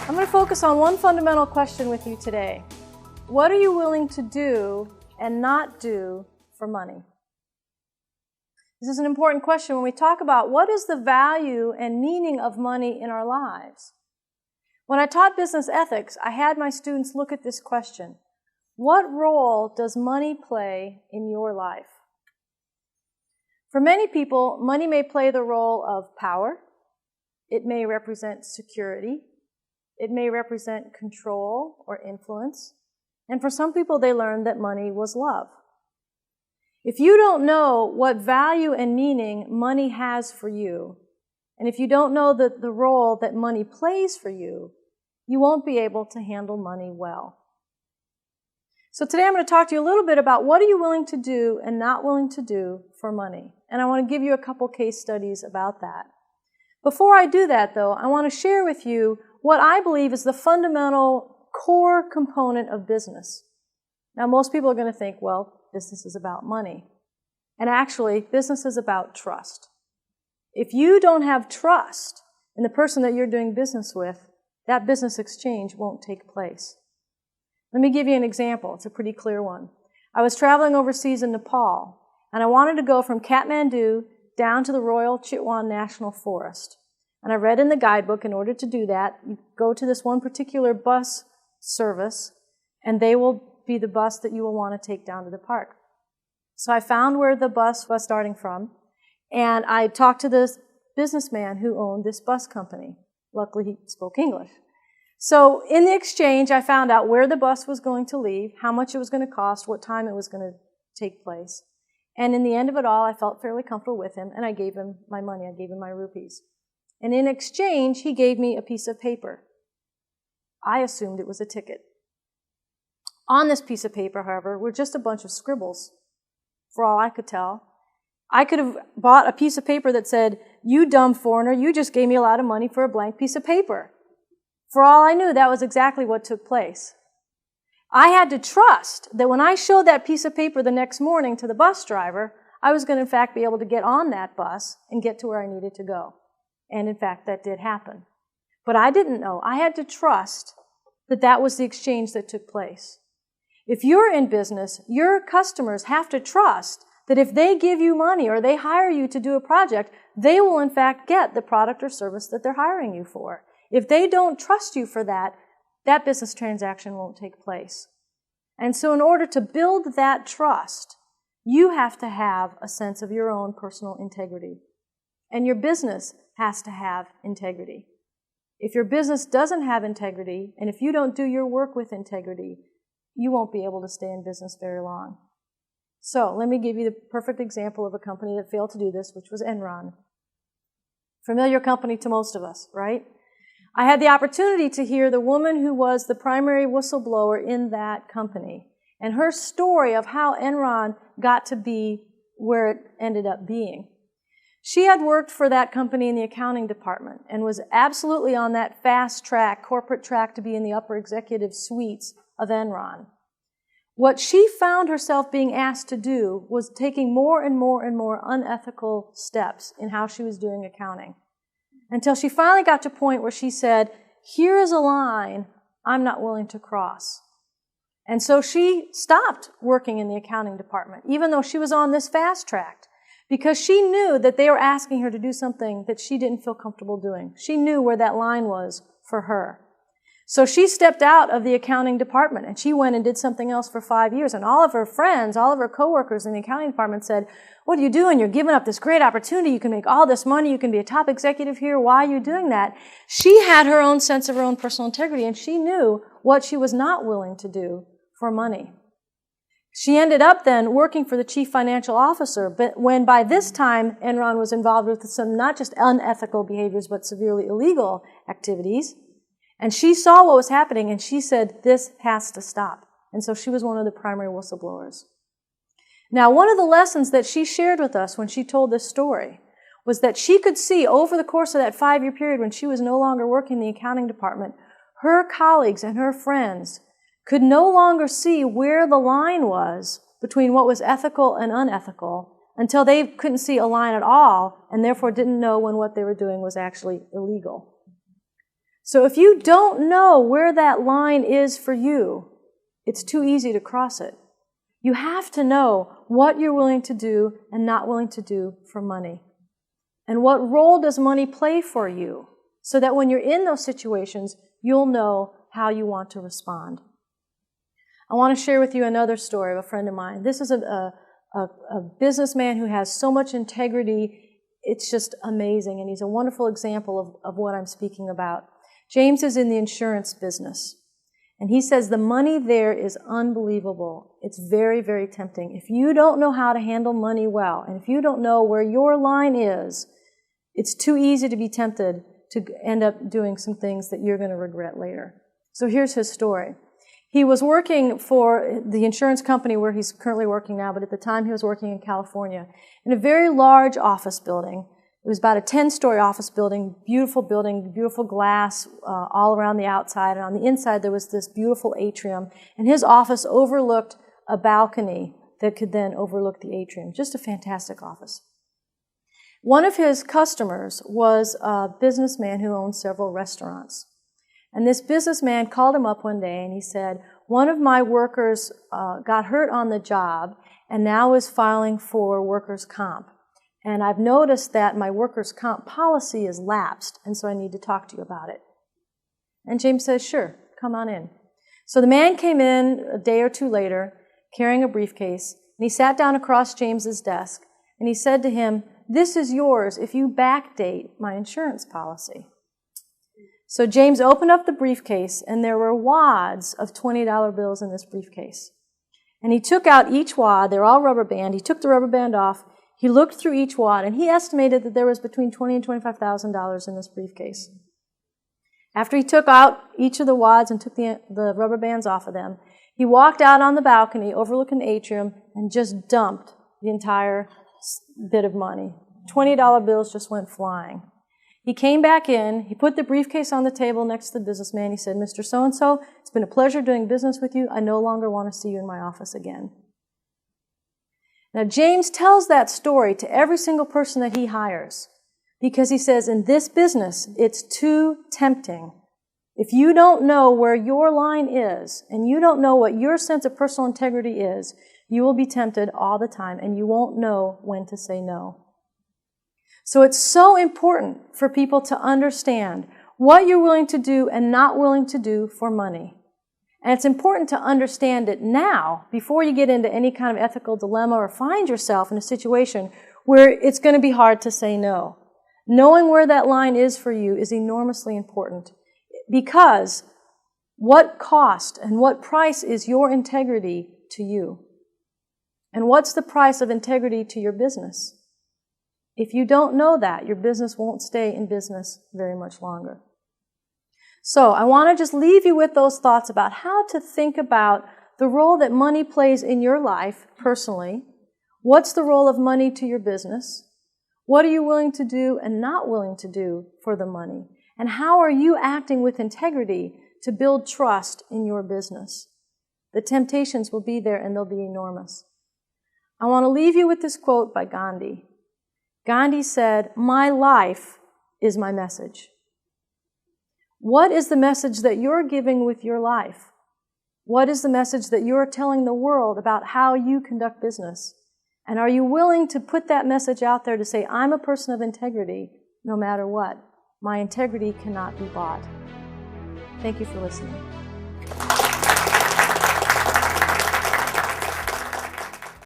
I'm going to focus on one fundamental question with you today. What are you willing to do and not do for money? This is an important question when we talk about what is the value and meaning of money in our lives. When I taught business ethics, I had my students look at this question. What role does money play in your life? For many people, money may play the role of power. It may represent security. It may represent control or influence. And for some people, they learned that money was love. If you don't know what value and meaning money has for you, and if you don't know the role that money plays for you, you won't be able to handle money well. So today I'm going to talk to you a little bit about what are you willing to do and not willing to do for money. And I want to give you a couple case studies about that. Before I do that, though, I want to share with you what I believe is the fundamental core component of business. Now, most people are going to think, well, business is about money. And actually, business is about trust. If you don't have trust in the person that you're doing business with, that business exchange won't take place. Let me give you an example. It's a pretty clear one. I was traveling overseas in Nepal, and I wanted to go from Kathmandu down to the Royal Chitwan National Forest. And I read in the guidebook, in order to do that, you go to this one particular bus service, and they will be the bus that you will want to take down to the park. So I found where the bus was starting from, and I talked to this businessman who owned this bus company. Luckily, he spoke English. So in the exchange, I found out where the bus was going to leave, how much it was going to cost, what time it was going to take place. And in the end of it all, I felt fairly comfortable with him, and I gave him my money. I gave him my rupees. And in exchange, he gave me a piece of paper. I assumed it was a ticket. On this piece of paper, however, were just a bunch of scribbles. For all I could tell, I could have bought a piece of paper that said, "You dumb foreigner, you just gave me a lot of money for a blank piece of paper." For all I knew, that was exactly what took place. I had to trust that when I showed that piece of paper the next morning to the bus driver, I was going to, in fact, be able to get on that bus and get to where I needed to go. And, in fact, that did happen. But I didn't know. I had to trust that that was the exchange that took place. If you're in business, your customers have to trust that if they give you money or they hire you to do a project, they will, in fact, get the product or service that they're hiring you for. If they don't trust you for that, that business transaction won't take place. And so in order to build that trust, you have to have a sense of your own personal integrity. And your business has to have integrity. If your business doesn't have integrity, and if you don't do your work with integrity, you won't be able to stay in business very long. So let me give you the perfect example of a company that failed to do this, which was Enron. Familiar company to most of us, right? I had the opportunity to hear the woman who was the primary whistleblower in that company and her story of how Enron got to be where it ended up being. She had worked for that company in the accounting department and was absolutely on that fast track, corporate track to be in the upper executive suites of Enron. What she found herself being asked to do was taking more and more and more unethical steps in how she was doing accounting, until she finally got to a point where she said, here is a line I'm not willing to cross. And so she stopped working in the accounting department, even though she was on this fast track, because she knew that they were asking her to do something that she didn't feel comfortable doing. She knew where that line was for her. So she stepped out of the accounting department and she went and did something else for 5 years. And all of her friends, all of her coworkers in the accounting department said, what are you doing? You're giving up this great opportunity. You can make all this money. You can be a top executive here. Why are you doing that? She had her own sense of her own personal integrity, and she knew what she was not willing to do for money. She ended up then working for the chief financial officer, but when by this time Enron was involved with some not just unethical behaviors, but severely illegal activities. And she saw what was happening, and she said, this has to stop. And so she was one of the primary whistleblowers. Now, one of the lessons that she shared with us when she told this story was that she could see over the course of that 5-year period when she was no longer working in the accounting department, her colleagues and her friends could no longer see where the line was between what was ethical and unethical until they couldn't see a line at all and therefore didn't know when what they were doing was actually illegal. So if you don't know where that line is for you, it's too easy to cross it. You have to know what you're willing to do and not willing to do for money. And what role does money play for you, so that when you're in those situations, you'll know how you want to respond. I want to share with you another story of a friend of mine. This is a businessman who has so much integrity. It's just amazing, and he's a wonderful example of what I'm speaking about. James is in the insurance business, and he says the money there is unbelievable. It's very, very tempting. If you don't know how to handle money well, and if you don't know where your line is, it's too easy to be tempted to end up doing some things that you're going to regret later. So here's his story. He was working for the insurance company where he's currently working now, but at the time he was working in California, in a very large office building. It was about a 10-story office building, beautiful glass all around the outside, and on the inside there was this beautiful atrium, and his office overlooked a balcony that could then overlook the atrium. Just a fantastic office. One of his customers was a businessman who owned several restaurants. And this businessman called him up one day and he said, one of my workers got hurt on the job and now is filing for workers' comp. And I've noticed that my workers' comp policy is lapsed, and so I need to talk to you about it. And James says, sure, come on in. So the man came in a day or two later carrying a briefcase, and he sat down across James's desk and he said to him, this is yours if you backdate my insurance policy. So James opened up the briefcase, and there were wads of $20 bills in this briefcase. And he took out each wad. They're all rubber band. He took the rubber band off. He looked through each wad, and he estimated that there was between $20,000 and $25,000 in this briefcase. After he took out each of the wads and took the rubber bands off of them, he walked out on the balcony overlooking the atrium and just dumped the entire bit of money. $20 bills just went flying. He came back in, he put the briefcase on the table next to the businessman. He said, Mr. So-and-so, it's been a pleasure doing business with you. I no longer want to see you in my office again. Now, James tells that story to every single person that he hires because he says, in this business, it's too tempting. If you don't know where your line is and you don't know what your sense of personal integrity is, you will be tempted all the time and you won't know when to say no. So it's so important for people to understand what you're willing to do and not willing to do for money. And it's important to understand it now before you get into any kind of ethical dilemma or find yourself in a situation where it's going to be hard to say no. Knowing where that line is for you is enormously important because what cost and what price is your integrity to you? And what's the price of integrity to your business? If you don't know that, your business won't stay in business very much longer. So I want to just leave you with those thoughts about how to think about the role that money plays in your life personally. What's the role of money to your business? What are you willing to do and not willing to do for the money? And how are you acting with integrity to build trust in your business? The temptations will be there and they'll be enormous. I want to leave you with this quote by Gandhi. Gandhi said, my life is my message. What is the message that you're giving with your life? What is the message that you're telling the world about how you conduct business? And are you willing to put that message out there to say, I'm a person of integrity no matter what? My integrity cannot be bought. Thank you for listening.